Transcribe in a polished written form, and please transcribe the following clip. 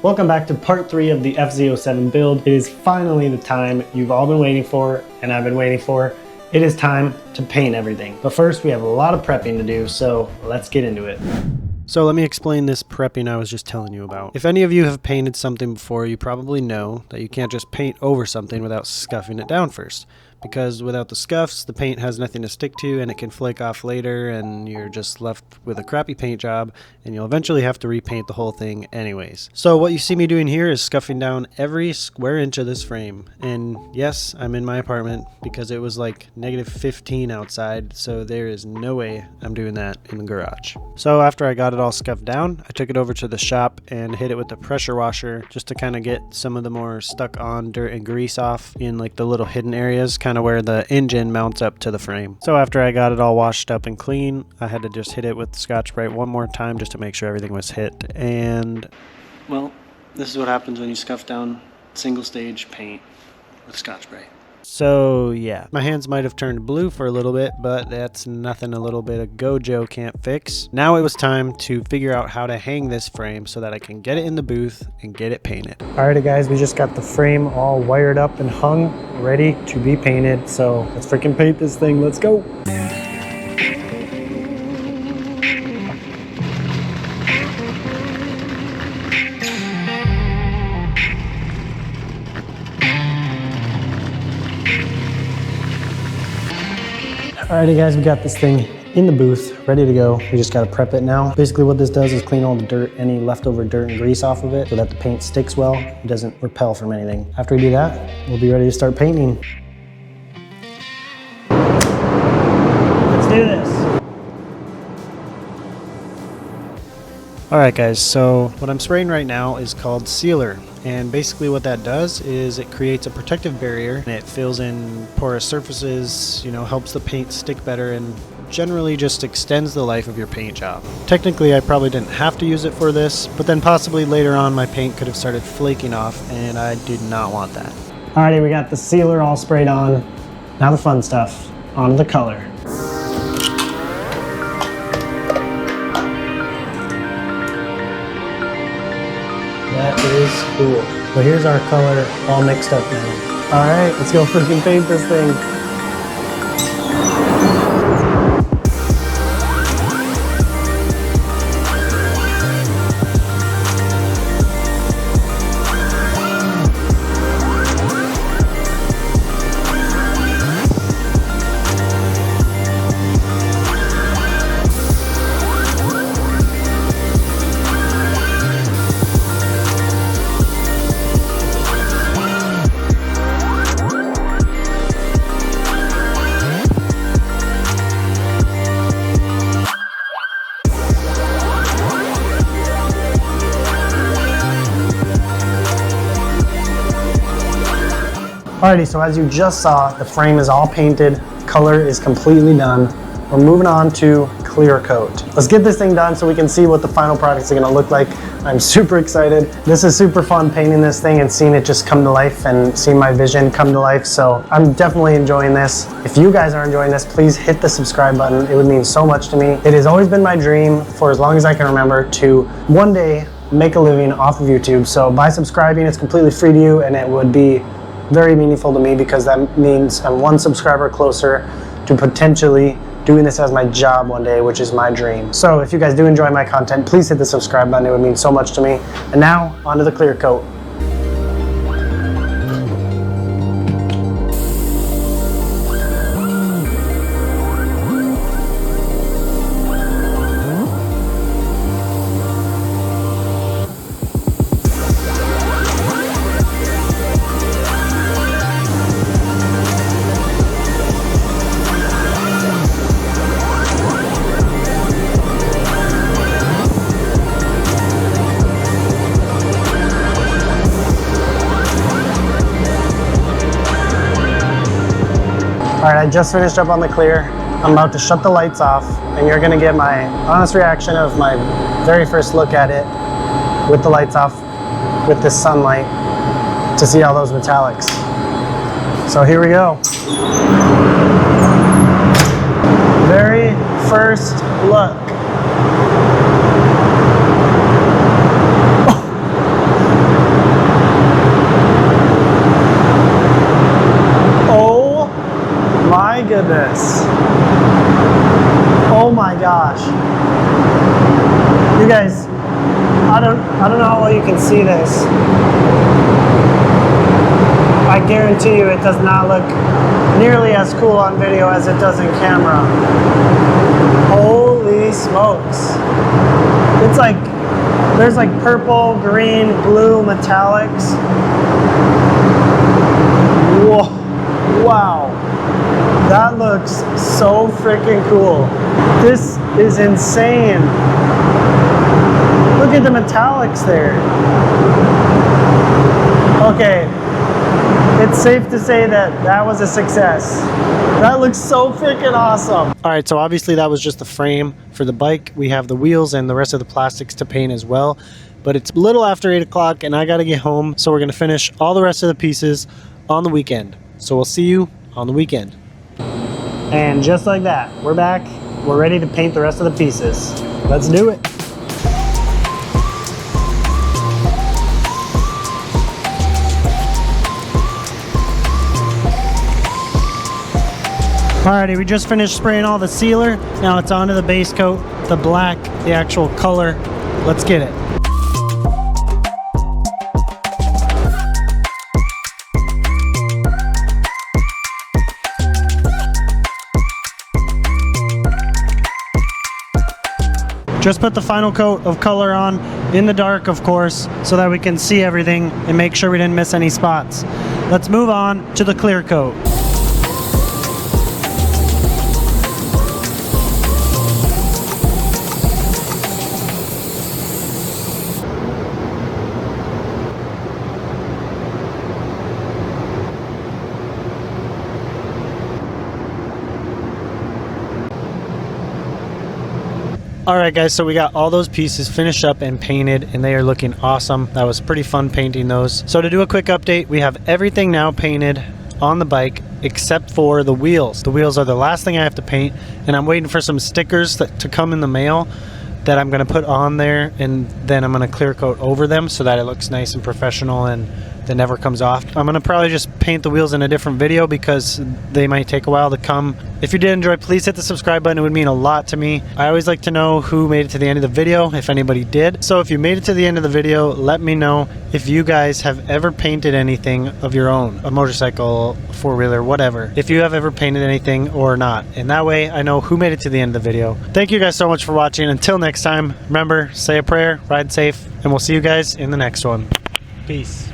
Welcome back to part 3 of the FZ-07 build. It is finally the time you've all been waiting for, and I've been waiting for. It is time to paint everything. But first, we have a lot of prepping to do, so let's get into it. So let me explain this prepping I was just telling you about. If any of you have painted something before, you probably know that you can't just paint over something without scuffing it down first. Because without the scuffs, the paint has nothing to stick to and it can flake off later and you're just left with a crappy paint job and you'll eventually have to repaint the whole thing anyways. So what you see me doing here is scuffing down every square inch of this frame. And yes, I'm in my apartment because it was like -15 outside, so there is no way I'm doing that in the garage. So after I got it all scuffed down, I took it over to the shop and hit it with the pressure washer just to kind of get some of the more stuck on dirt and grease off in like the little hidden areas, kind of where the engine mounts up to the frame. So after I got it all washed up and clean, I had to just hit it with Scotch-Brite one more time just to make sure everything was hit. And well, this is what happens when you scuff down single stage paint with Scotch-Brite. So yeah, my hands might have turned blue for a little bit, but that's nothing a little bit of Gojo can't fix. Now it was time to figure out how to hang this frame so that I can get it in the booth and get it painted. Alrighty guys, we just got the frame all wired up and hung, ready to be painted. So let's freaking paint this thing, let's go. Alrighty guys, we got this thing in the booth, ready to go. We just gotta prep it now. Basically what this does is clean all the dirt, any leftover dirt and grease off of it so that the paint sticks well. It doesn't repel from anything. After we do that, we'll be ready to start painting. Let's do this. Alright guys, so what I'm spraying right now is called sealer. And basically what that does is it creates a protective barrier and it fills in porous surfaces, you know, helps the paint stick better and generally just extends the life of your paint job. Technically I probably didn't have to use it for this, but then possibly later on my paint could have started flaking off and I did not want that. Alrighty, we got the sealer all sprayed on. Now the fun stuff, onto the color. That is cool. So here's our color all mixed up now. All right, let's go freaking paint this thing. Alrighty, so as you just saw, the frame is all painted, color is completely done. We're moving on to clear coat. Let's get this thing done so we can see what the final products are gonna look like. I'm super excited. This is super fun painting this thing and seeing it just come to life and seeing my vision come to life. So I'm definitely enjoying this. If you guys are enjoying this, please hit the subscribe button. It would mean so much to me. It has always been my dream for as long as I can remember to one day make a living off of YouTube. So by subscribing, it's completely free to you and it would be very meaningful to me because that means I'm one subscriber closer to potentially doing this as my job one day, which is my dream. So if you guys do enjoy my content, please hit the subscribe button. It would mean so much to me. And now onto the clear coat. All right, I just finished up on the clear. I'm about to shut the lights off and you're gonna get my honest reaction of my very first look at it with the lights off, with this sunlight, to see all those metallics. So here we go. Very first look. you can see this. I guarantee you it does not look nearly as cool on video as it does in camera. Holy smokes. It's like, there's like purple, green, blue metallics. Whoa, wow. That looks so freaking cool. This is insane. Look at the metallics there. Okay, it's safe to say that that was a success. That looks so freaking awesome. All right, so obviously that was just the frame for the bike. We have the wheels and the rest of the plastics to paint as well. But it's a little after 8 o'clock and I gotta get home. So we're gonna finish all the rest of the pieces on the weekend. So we'll see you on the weekend. And just like that, we're back. We're ready to paint the rest of the pieces. Let's do it. Alrighty, we just finished spraying all the sealer. Now it's onto the base coat, the black, the actual color. Let's get it. Just put the final coat of color on in the dark, of course, so that we can see everything and make sure we didn't miss any spots. Let's move on to the clear coat. Alright guys, so we got all those pieces finished up and painted and they are looking awesome. That was pretty fun painting those. So to do a quick update, we have everything now painted on the bike except for the wheels. The wheels are the last thing I have to paint, and I'm waiting for some stickers to come in the mail that I'm going to put on there, and then I'm going to clear coat over them so that it looks nice and professional and that never comes off. I'm going to probably just paint the wheels in a different video because they might take a while to come. If you did enjoy, please hit the subscribe button. It would mean a lot to me. I always like to know who made it to the end of the video, if anybody did. So if you made it to the end of the video, let me know if you guys have ever painted anything of your own, a motorcycle, a four-wheeler, whatever. If you have ever painted anything or not. And that way I know who made it to the end of the video. Thank you guys so much for watching. Until next time, remember, say a prayer, ride safe, and we'll see you guys in the next one. Peace.